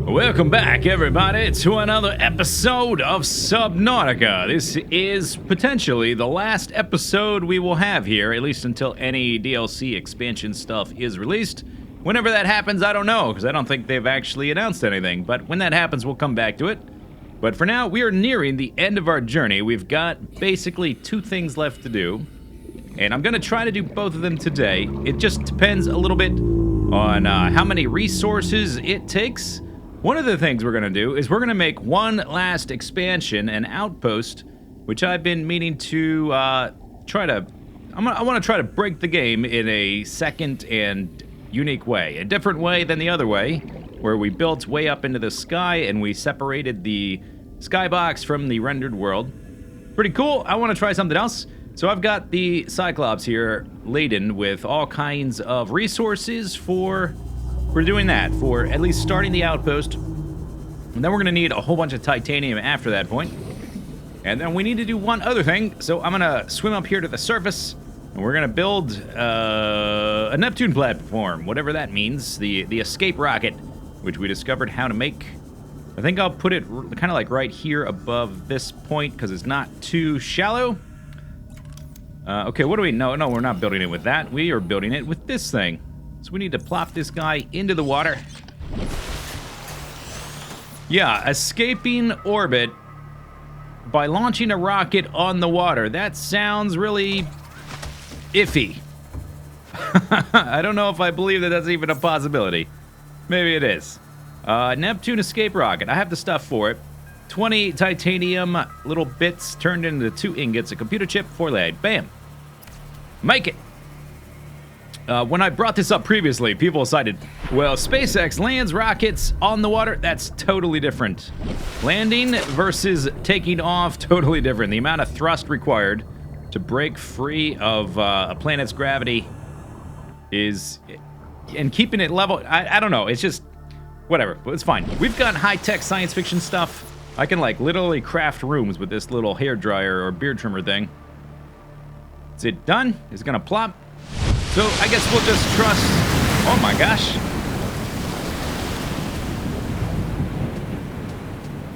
Welcome back, everybody, to another episode of Subnautica. This is potentially the last episode we will have here, at least until any DLC expansion stuff is released. Whenever that happens, I don't know, because I don't think they've actually announced anything, but when that happens, we'll come back to it. But for now, we are nearing the end of our journey. We've got basically 2 things left to do, and I'm going to try to do both of them today. It just depends a little bit on how many resources it takes. One of the things we're going to do is we're going to make one last expansion, an outpost, which I've been meaning to I want to try to break the game in a second and unique way. A different way than the other way, where we built way up into the sky and we separated the skybox from the rendered world. Pretty cool. I want to try something else. So I've got the Cyclops here laden with all kinds of resources for doing that, for at least starting the outpost. And then we're going to need a whole bunch of titanium after that point. And then we need to do one other thing. So I'm going to swim up here to the surface, and we're going to build a Neptune Platform, whatever that means, the escape rocket, which we discovered how to make. I think I'll put it kind of like right here above this point, because it's not too shallow. Okay, what do we... No, we're not building it with that. We are building it with this thing. So we need to plop this guy into the water. Yeah, escaping orbit by launching a rocket on the water. That sounds really iffy. I don't know if I believe that that's even a possibility. Maybe it is. Neptune escape rocket. I have the stuff for it. 20 titanium little bits turned into 2 ingots, a computer chip, 4 lead. Bam. Make it. When I brought this up previously, people cited, well, SpaceX lands rockets on the water. That's totally different. Landing versus taking off, totally different. The amount of thrust required to break free of a planet's gravity is... And keeping it level, I don't know. It's just... Whatever. It's fine. We've got high-tech science fiction stuff. I can, like, literally craft rooms with this little hairdryer or beard trimmer thing. Is it done? It's gonna plop. So, I guess we'll just trust... Oh my gosh.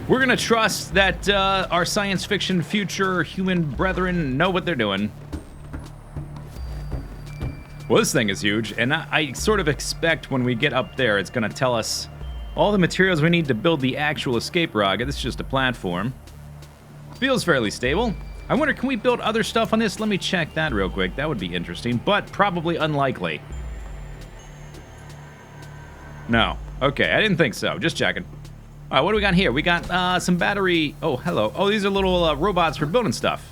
We're gonna trust that our science fiction future human brethren know what they're doing. Well, this thing is huge, and I sort of expect when we get up there, it's gonna tell us all the materials we need to build the actual escape rocket. This is just a platform. Feels fairly stable. I wonder, can we build other stuff on this? Let me check that real quick. That would be interesting, but probably unlikely. No. Okay, I didn't think so. Just checking. All right, what do we got here? We got some battery... Oh, hello. Oh, these are little robots for building stuff.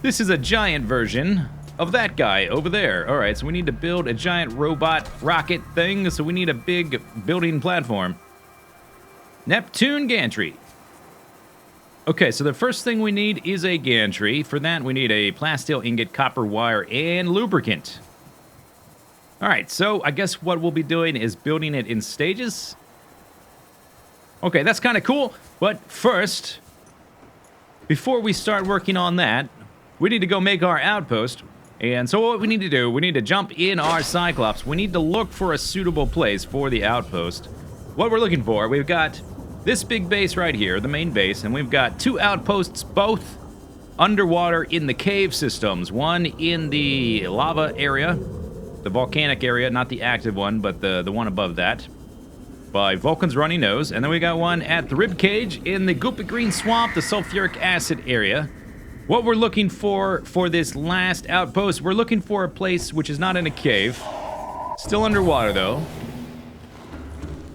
This is a giant version of that guy over there. All right, so we need to build a giant robot rocket thing, so we need a big building platform. Neptune Gantry. Okay, so the first thing we need is a gantry. For that, we need a plasteel ingot, copper wire, and lubricant. All right, so I guess what we'll be doing is building it in stages. Okay, that's kind of cool, but first, before we start working on that, we need to go make our outpost. And so what we need to do, we need to jump in our Cyclops. We need to look for a suitable place for the outpost. What we're looking for, we've got this big base right here, the main base, and we've got 2 outposts, both underwater in the cave systems. One in the lava area, the volcanic area, not the active one, but the one above that, by Vulcan's runny nose. And then we got one at the rib cage in the goopy green swamp, the sulfuric acid area. What we're looking for this last outpost, we're looking for a place which is not in a cave. Still underwater, though.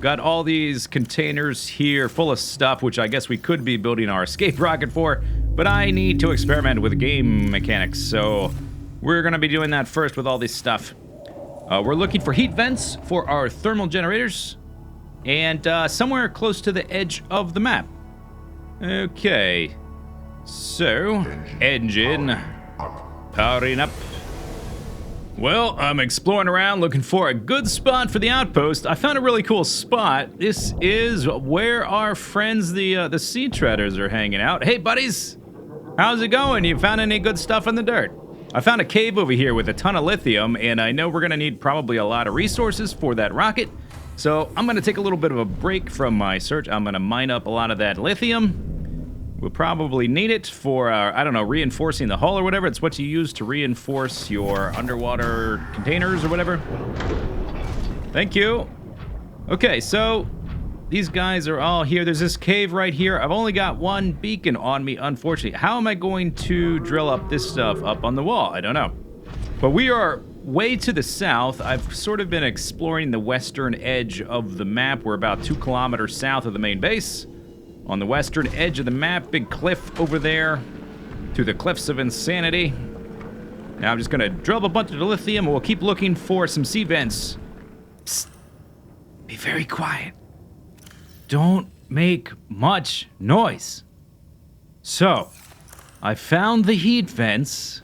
Got all these containers here full of stuff, which I guess we could be building our escape rocket for, but I need to experiment with game mechanics, so we're going to be doing that first with all this stuff. We're looking for heat vents for our thermal generators, and somewhere close to the edge of the map. Okay, so, engine powering up. Well, I'm exploring around looking for a good spot for the outpost. I found a really cool spot. This is where our friends, the sea treaders, are hanging out. Hey, buddies! How's it going? You found any good stuff in the dirt? I found a cave over here with a ton of lithium, and I know we're gonna need probably a lot of resources for that rocket. So I'm going to take a little bit of a break from my search. I'm going to mine up a lot of that lithium. We'll probably need it for, I don't know, reinforcing the hull or whatever. It's what you use to reinforce your underwater containers or whatever. Thank you. Okay, so these guys are all here. There's this cave right here. I've only got one beacon on me, unfortunately. How am I going to drill up this stuff up on the wall? I don't know. But we are way to the south. I've sort of been exploring the western edge of the map. We're about 2 kilometers south of the main base. On the western edge of the map, big cliff over there. To the Cliffs of Insanity. Now I'm just going to drill up a bunch of lithium, and we'll keep looking for some sea vents. Psst. Be very quiet. Don't make much noise. So, I found the heat vents.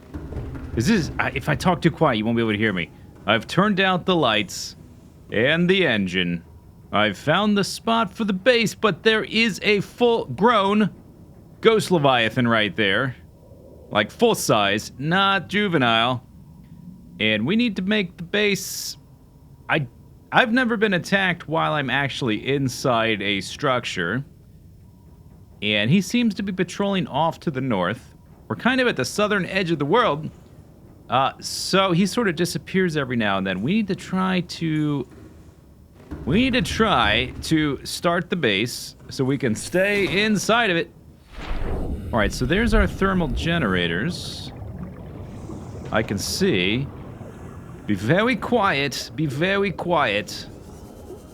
If I talk too quiet, you won't be able to hear me. I've turned out the lights and the engine. I've found the spot for the base, but there is a full-grown ghost Leviathan right there. Like full size, not juvenile. And we need to make the base... I've never been attacked while I'm actually inside a structure. And he seems to be patrolling off to the north. We're kind of at the southern edge of the world. So he sort of disappears every now and then. We need to try to start the base so we can stay inside of it. All right, so there's our thermal generators. I can see. Be very quiet. Be very quiet.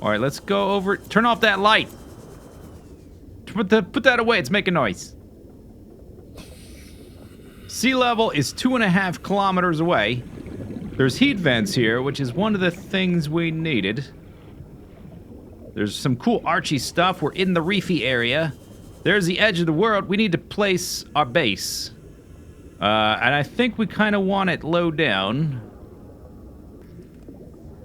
All right, let's go over. Turn off that light. Put that away. It's making noise. Sea level is 2.5 kilometers away. There's heat vents here, which is one of the things we needed. There's some cool archy stuff. We're in the reefy area. There's the edge of the world. We need to place our base. And I think we kind of want it low down.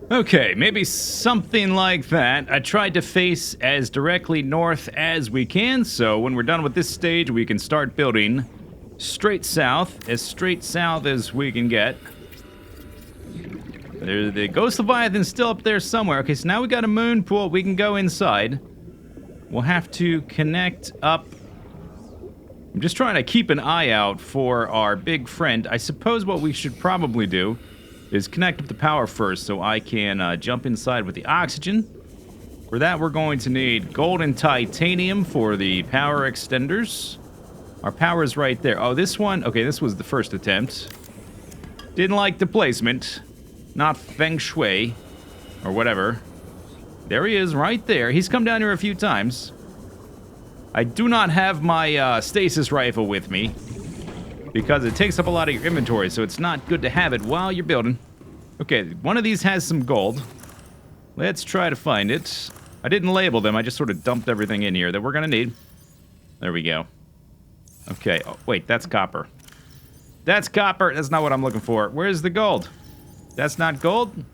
Okay, maybe something like that. I tried to face as directly north as we can, so when we're done with this stage, we can start building straight south as we can get. There's the Ghost Leviathan's still up there somewhere. Okay, so now we got a moon pool. We can go inside. We'll have to connect up. I'm just trying to keep an eye out for our big friend. I suppose what we should probably do is connect up the power first so I can jump inside with the oxygen. For that, we're going to need gold and titanium for the power extenders. Our power is right there. Oh, this one? Okay, this was the first attempt. Didn't like the placement. Not feng shui. Or whatever. There he is, right there. He's come down here a few times. I do not have my stasis rifle with me, because it takes up a lot of your inventory, so it's not good to have it while you're building. Okay, one of these has some gold. Let's try to find it. I didn't label them, I just sort of dumped everything in here that we're gonna need. There we go. Okay, oh, wait, that's copper. That's copper, that's not what I'm looking for. Where's the gold? That's not gold?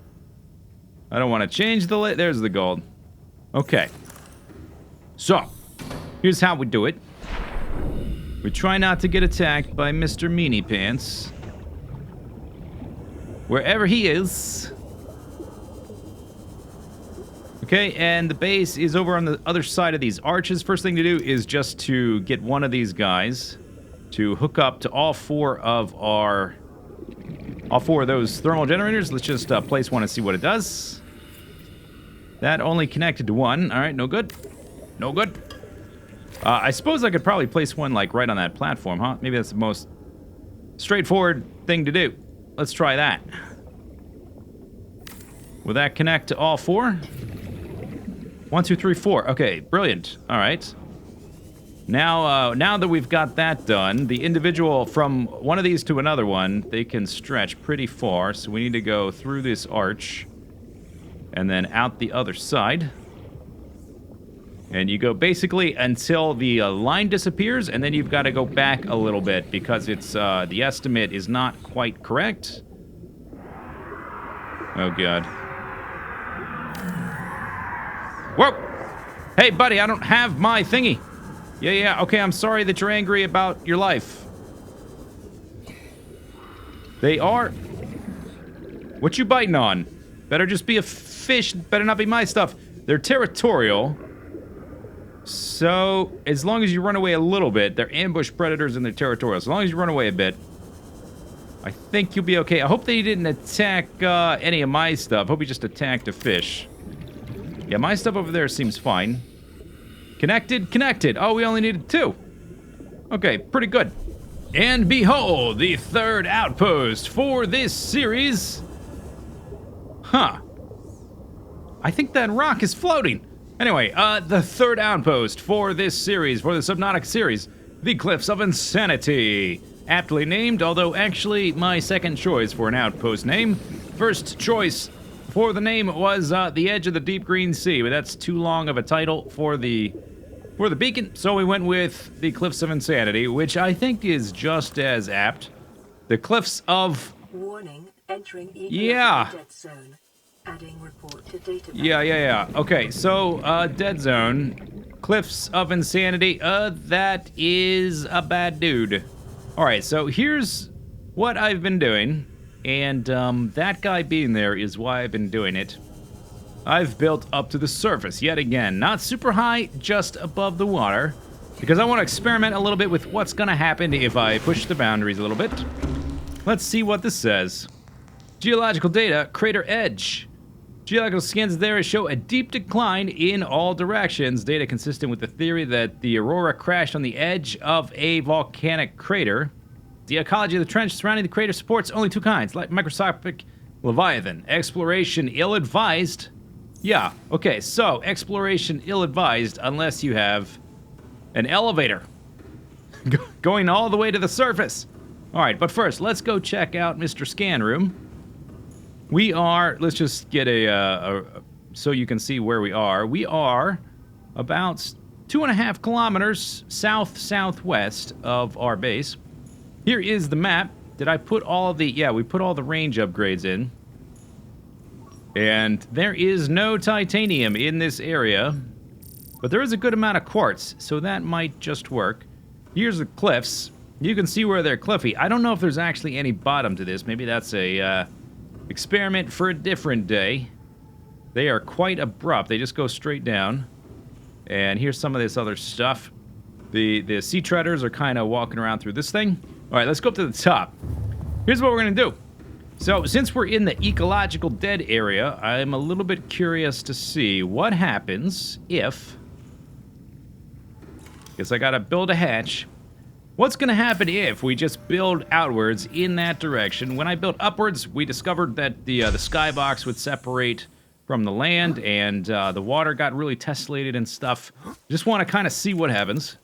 I don't want to change the there's the gold. Okay. So, here's how we do it. We try not to get attacked by Mr. Meanie Pants. Wherever he is. Okay, and the base is over on the other side of these arches. First thing to do is just to get one of these guys to hook up to all four of those thermal generators. Let's just place one and see what it does. That only connected to one. All right, no good. No good. I suppose I could probably place one, like, right on that platform, huh? Maybe that's the most straightforward thing to do. Let's try that. Will that connect to all four? 1, 2, 3, 4. Okay, brilliant. All right. Now that we've got that done, the individual from one of these to another one, they can stretch pretty far, so we need to go through this arch and then out the other side. And you go basically until the line disappears, and then you've got to go back a little bit because it's the estimate is not quite correct. Oh, God. Whoa! Hey, buddy, I don't have my thingy. Yeah, okay, I'm sorry that you're angry about your life. They are... What you biting on? Better just be a fish, better not be my stuff. They're territorial. So, as long as you run away a little bit, they're ambush predators and they're territorial. As long as you run away a bit, I think you'll be okay. I hope they didn't attack any of my stuff. Hope he just attacked a fish. Yeah, my stuff over there seems fine. Connected, connected. Oh, we only needed 2. Okay, pretty good. And behold, the 3rd outpost for this series. Huh. I think that rock is floating. Anyway, the 3rd outpost for this series, for the Subnautica series, the Cliffs of Insanity. Aptly named, although actually my second choice for an outpost name. First choice for the name was The Edge of the Deep Green Sea, but that's too long of a title for the beacon, so we went with the Cliffs of Insanity, which I think is just as apt. The Cliffs of... Warning, entering dead zone. Adding report to database. Yeah. Okay, so, dead zone. Cliffs of Insanity, that is a bad dude. Alright, so here's what I've been doing, and, that guy being there is why I've been doing it. I've built up to the surface, yet again. Not super high, just above the water, because I want to experiment a little bit with what's gonna happen if I push the boundaries a little bit. Let's see what this says. Geological data, crater edge. Geological scans there show a deep decline in all directions, data consistent with the theory that the aurora crashed on the edge of a volcanic crater. The ecology of the trench surrounding the crater supports only 2 kinds, like microscopic Leviathan. Exploration ill-advised. Yeah, okay, so exploration ill-advised unless you have an elevator going all the way to the surface. Alright, but first, let's go check out Mr. Scan Room. We are, let's just get so you can see where we are. We are about 2.5 kilometers south-southwest of our base. Here is the map. Did I put all of the, yeah, we put all the range upgrades in. And there is no titanium in this area, but there is a good amount of quartz, so that might just work. Here's the cliffs. You can see where they're cliffy. I don't know if there's actually any bottom to this. Maybe that's a, experiment for a different day. They are quite abrupt. They just go straight down. And here's some of this other stuff. The sea treaders are kind of walking around through this thing. All right, let's go up to the top. Here's what we're going to do. So, since we're in the ecological dead area, I'm a little bit curious to see what happens if... Guess I gotta build a hatch. What's gonna happen if we just build outwards in that direction? When I built upwards, we discovered that the skybox would separate from the land, and the water got really tessellated and stuff. Just want to kind of see what happens.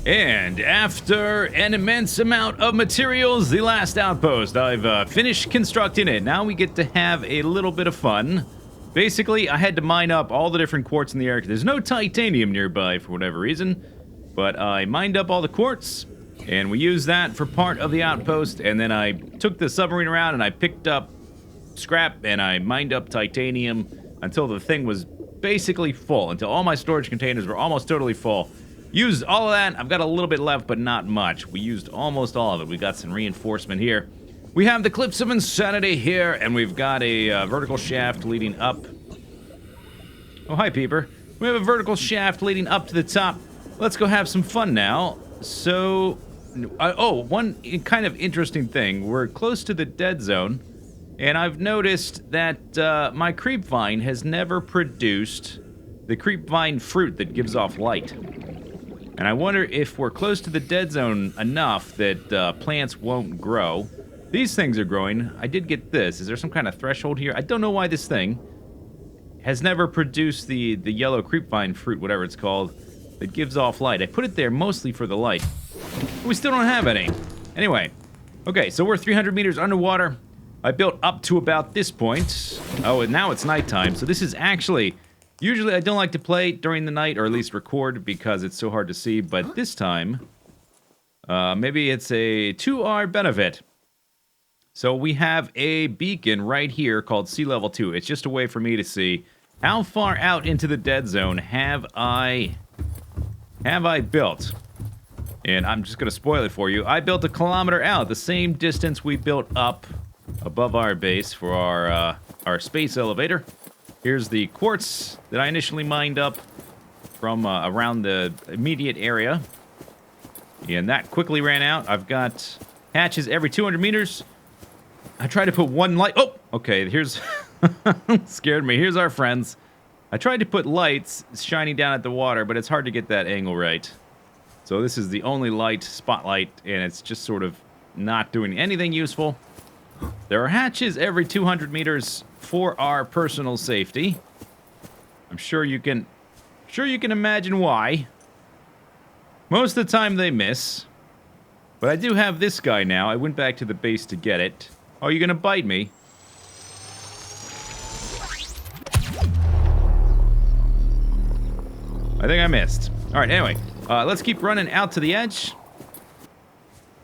And after an immense amount of materials, the last outpost, I've finished constructing it. Now we get to have a little bit of fun. Basically, I had to mine up all the different quartz in the area. There's no titanium nearby for whatever reason. But I mined up all the quartz, and we used that for part of the outpost, and then I took the submarine around and I picked up scrap and I mined up titanium until the thing was basically full, until all my storage containers were almost totally full. Used all of that. I've got a little bit left, but not much. We used almost all of it. We got some reinforcement here. We have the Cliffs of Insanity here, and we've got a vertical shaft leading up. Oh, hi, Peeper. We have a vertical shaft leading up to the top. Let's go have some fun now. So, one kind of interesting thing. We're close to the dead zone, and I've noticed that my creep vine has never produced the creep vine fruit that gives off light. And I wonder if we're close to the dead zone enough that plants won't grow. These things are growing. I did get this. Is there some kind of threshold here? I don't know why this thing has never produced the yellow creep vine fruit, whatever it's called, that gives off light. I put it there mostly for the light. We still don't have any. Anyway, okay, so we're 300 meters underwater. I built up to about this point. Oh, and now it's nighttime, so this is actually... Usually I don't like to play during the night, or at least record, because it's so hard to see, but this time, maybe it's to our benefit. So we have a beacon right here called Sea Level 2. It's just a way for me to see how far out into the dead zone have I built. And I'm just going to spoil it for you. I built 1 kilometer out, the same distance we built up above our base for our space elevator. Here's the quartz that I initially mined up from around the immediate area. And that quickly ran out. I've got hatches every 200 meters. I tried to put one light. Oh, okay, here's... scared me. Here's our friends. I tried to put lights shining down at the water, but it's hard to get that angle right. So this is the only light, spotlight, and it's just sort of not doing anything useful. There are hatches every 200 meters for our personal safety. I'm sure you can imagine why. Most of the time they miss. But I do have this guy now. I went back to the base to get it. Oh, you're gonna bite me? I think I missed. All right, anyway. Let's keep running out to the edge.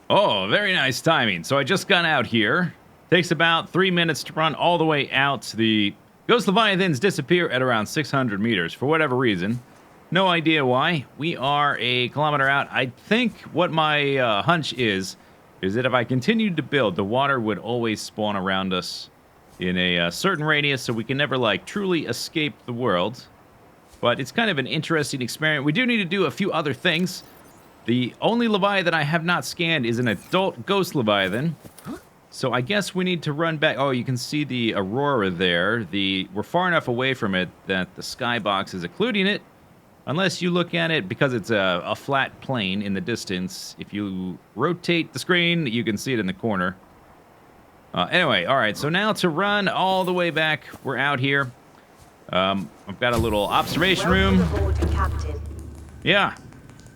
Oh, very nice timing. So I just got out here. Takes about 3 minutes to run all the way out. The Ghost Leviathans disappear at around 600 meters for whatever reason. No idea why. We are a kilometer out. I think what my hunch is that if I continued to build, the water would always spawn around us in a certain radius, so we can never, like, truly escape the world. But it's kind of an interesting experiment. We do need to do a few other things. The only Leviathan I have not scanned is an adult Ghost Leviathan. So I guess we need to run back. Oh, you can see the Aurora there. We're far enough away from it that the skybox is occluding it. Unless you look at it, because it's a flat plane in the distance. If you rotate the screen, you can see it in the corner. Anyway, all right. So now to run all the way back, we're out here. I've got a little observation room. Yeah.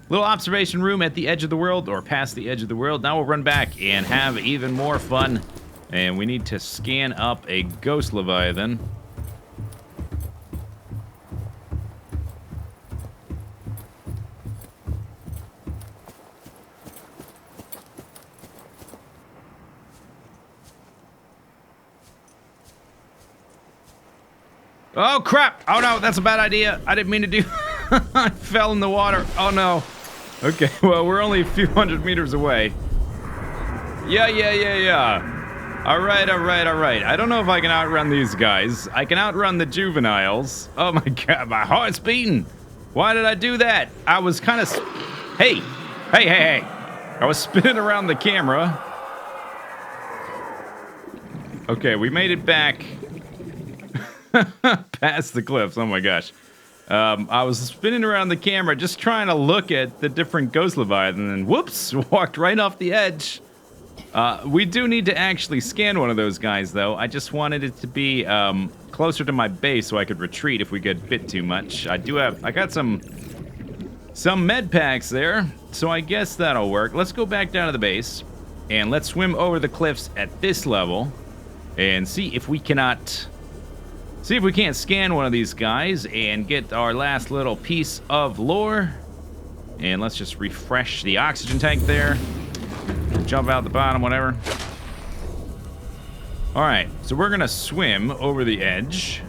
Little observation room at the edge of the world, or past the edge of the world. Now we'll run back and have even more fun. And we need to scan up a Ghost Leviathan. Oh, crap! Oh, no, that's a bad idea. I didn't mean to do... I fell in the water. Oh, no. Okay, well, we're only a few hundred meters away. Yeah. All right. I don't know if I can outrun these guys. I can outrun the juveniles. Oh, my God, my heart's beating. Why did I do that? I was kind of... Hey. I was spinning around the camera. Okay, we made it back... past the cliffs. Oh my gosh. I was spinning around the camera just trying to look at the different Ghost Leviathan and whoops, walked right off the edge. We do need to actually scan one of those guys though. I just wanted it to be closer to my base so I could retreat if we get bit too much. I got some med packs there, so I guess that'll work. Let's go back down to the base and let's swim over the cliffs at this level and see if we can't scan one of these guys and get our last little piece of lore. And let's just refresh the oxygen tank there. Jump out the bottom, whatever. Alright, so we're gonna swim over the edge.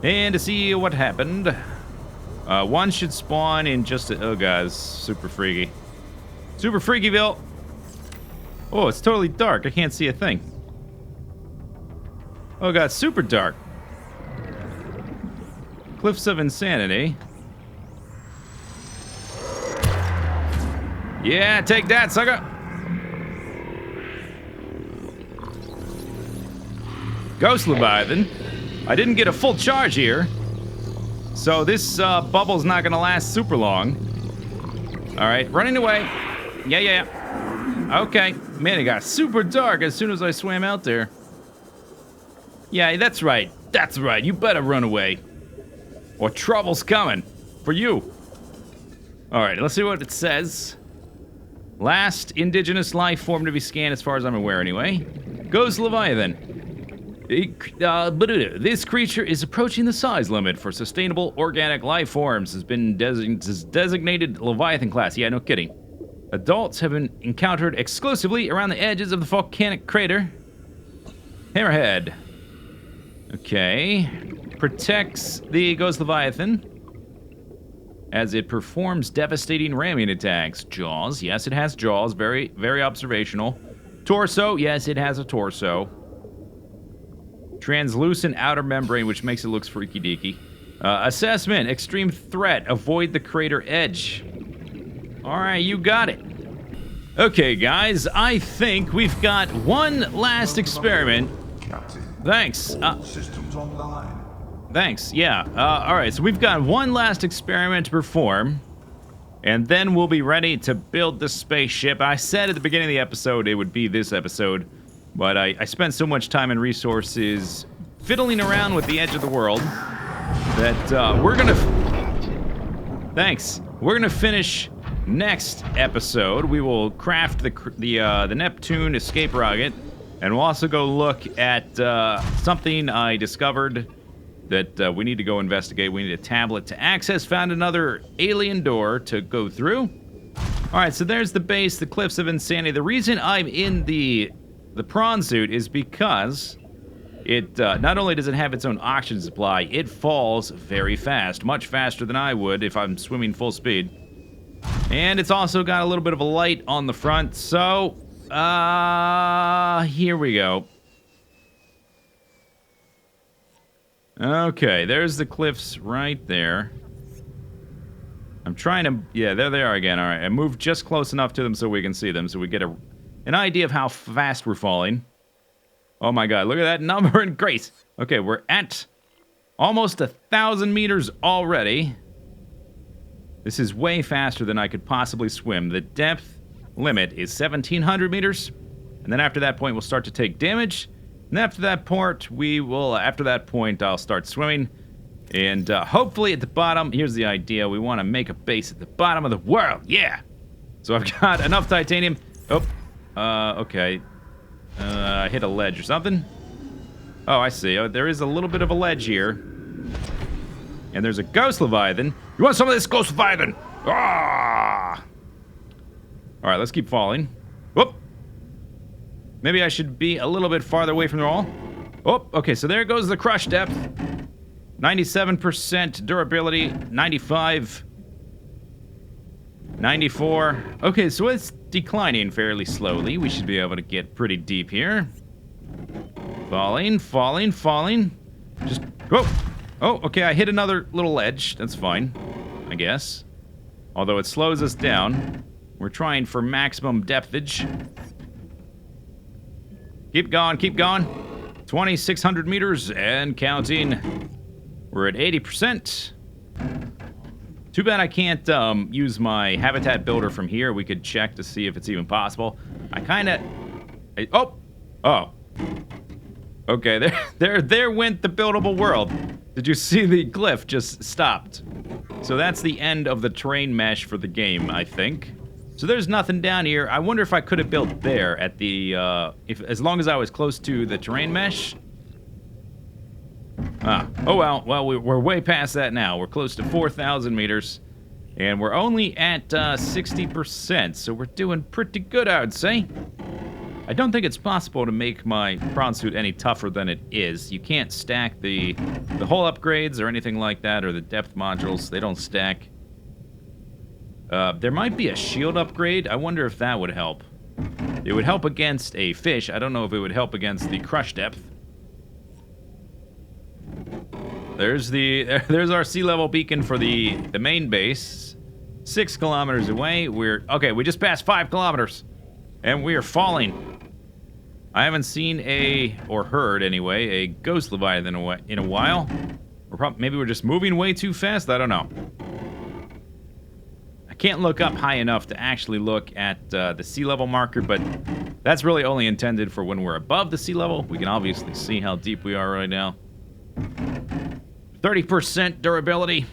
And to see what happened. One should spawn in just a... Oh, guys, super freaky. Super freakyville. Oh, it's totally dark. I can't see a thing. Oh, God, super dark. Cliffs of Insanity. Yeah, take that, sucker. Ghost Leviathan. I didn't get a full charge here. So this bubble's not gonna last super long. Alright, running away. Yeah. Okay. Man, it got super dark as soon as I swam out there. Yeah, that's right. You better run away. Or trouble's coming. For you. Alright, let's see what it says. Last indigenous life form to be scanned as far as I'm aware anyway. Ghost Leviathan. This creature is approaching the size limit for sustainable organic life forms. Has been designated Leviathan class. Yeah, no kidding. Adults have been encountered exclusively around the edges of the volcanic crater. Hammerhead. Okay. Protects the Ghost Leviathan as it performs devastating ramming attacks. Jaws. Yes, it has jaws. Very, very observational. Torso. Yes, it has a torso. Translucent outer membrane, which makes it look freaky deaky. Assessment. Extreme threat. Avoid the crater edge. Alright, you got it. Okay, guys, I think we've got one last experiment. Captain, Thanks. all systems online. Thanks, yeah. Alright, so we've got one last experiment to perform. And then we'll be ready to build the spaceship. I said at the beginning of the episode it would be this episode. But I spent so much time and resources fiddling around with the edge of the world that we're gonna... Thanks. We're gonna finish next episode. We will craft the Neptune escape rocket, and we'll also go look at something I discovered that we need to go investigate. We need a tablet to access. Found another alien door to go through. All right, so there's the base, the Cliffs of Insanity. The reason I'm in the prawn suit is because it not only does it have its own oxygen supply, it falls very fast, much faster than I would if I'm swimming full speed. And it's also got a little bit of a light on the front, so here we go. Okay, there's the cliffs right there. I'm trying to... Yeah, there they are again. All right, I moved just close enough to them so we can see them, so we get an idea of how fast we're falling. Oh my god, look at that number and grace. Okay, we're at almost 1,000 meters already. This is way faster than I could possibly swim. The depth limit is 1,700 meters. And then after that point, we'll start to take damage. And after that point, I'll start swimming. And hopefully at the bottom, here's the idea. We want to make a base at the bottom of the world. Yeah! So I've got enough titanium. Oh, okay. I hit a ledge or something. Oh, I see. Oh, there is a little bit of a ledge here. And there's a ghost Leviathan. You want some of this ghost Leviathan? Ah! Alright, let's keep falling. Whoop! Maybe I should be a little bit farther away from the wall. Oh, okay, so there goes the crush depth. 97% durability. 95. 94. Okay, so it's declining fairly slowly. We should be able to get pretty deep here. Falling, falling, falling. Just... Whoa! Oh, okay, I hit another little ledge. That's fine, I guess. Although it slows us down. We're trying for maximum depthage. Keep going, keep going. 2,600 meters and counting. We're at 80%. Too bad I can't use my habitat builder from here. We could check to see if it's even possible. I kind of... Oh. Okay, there went the buildable world. Did you see the glyph just stopped? So that's the end of the terrain mesh for the game, I think. So there's nothing down here. I wonder if I could have built there at the, as long as I was close to the terrain mesh. Oh well. Well, we're way past that now. We're close to 4,000 meters. And we're only at 60%, so we're doing pretty good, I would say. I don't think it's possible to make my prawn suit any tougher than it is. You can't stack the hull upgrades or anything like that, or the depth modules. They don't stack. There might be a shield upgrade. I wonder if that would help. It would help against a fish. I don't know if it would help against the crush depth. There's our sea level beacon for the main base. 6 kilometers away. Okay, we just passed 5 kilometers. And we are falling. I haven't seen or heard anyway, a ghost Leviathan in a while. Maybe we're just moving way too fast. I don't know. I can't look up high enough to actually look at the sea level marker, but that's really only intended for when we're above the sea level. We can obviously see how deep we are right now. 30% durability.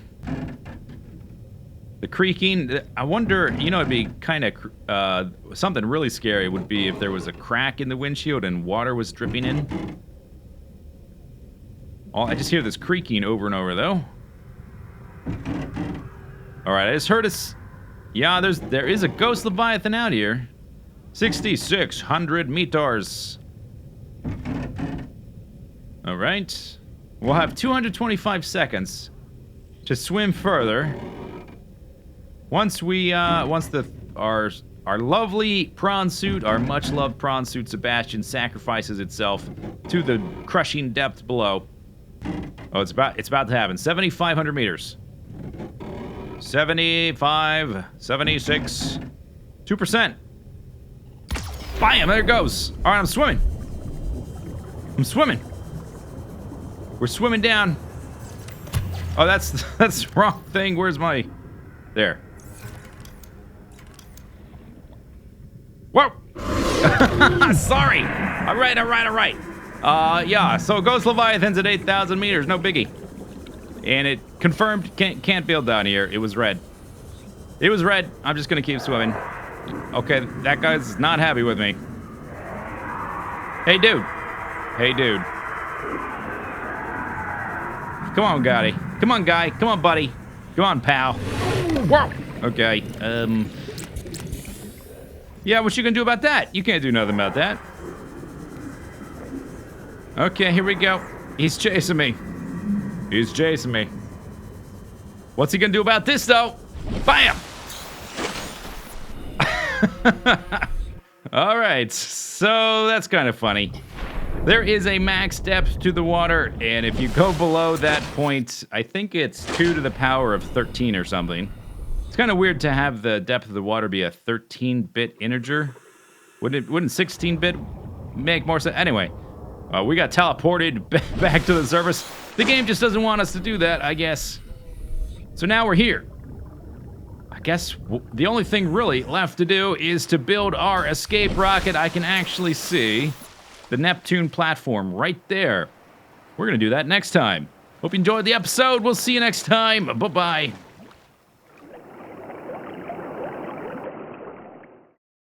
The creaking, I wonder, it'd be kind of, something really scary would be if there was a crack in the windshield and water was dripping in. I just hear this creaking over and over, though. Alright, I just heard us. Yeah, there is a ghost Leviathan out here. 6,600 meters. Alright. We'll have 225 seconds to swim further. Once our Our lovely prawn suit, our much-loved prawn suit Sebastian, sacrifices itself to the crushing depth below. Oh, it's about to happen. 7,500 meters. 75, 76, 2%. Bam, there it goes. All right, I'm swimming. We're swimming down. Oh, that's the wrong thing. Where's my... There. Whoa! Sorry. All right. Yeah, so Ghost Leviathan's at 8,000 meters. No biggie. And it confirmed can't build down here. It was red. I'm just going to keep swimming. Okay, that guy's not happy with me. Hey, dude. Come on, guy. Come on, buddy. Come on, pal. Whoa! Okay, yeah, what you gonna do about that? You can't do nothing about that. Okay, here we go. He's chasing me. What's he gonna do about this, though? Bam! All right, so that's kind of funny. There is a max depth to the water, and if you go below that point, I think it's 2 to the power of 13 or something. It's kind of weird to have the depth of the water be a 13-bit integer. Wouldn't 16-bit make more sense? Anyway, we got teleported back to the surface. The game just doesn't want us to do that, I guess. So now we're here. I guess the only thing really left to do is to build our escape rocket. I can actually see the Neptune platform right there. We're going to do that next time. Hope you enjoyed the episode. We'll see you next time. Bye-bye.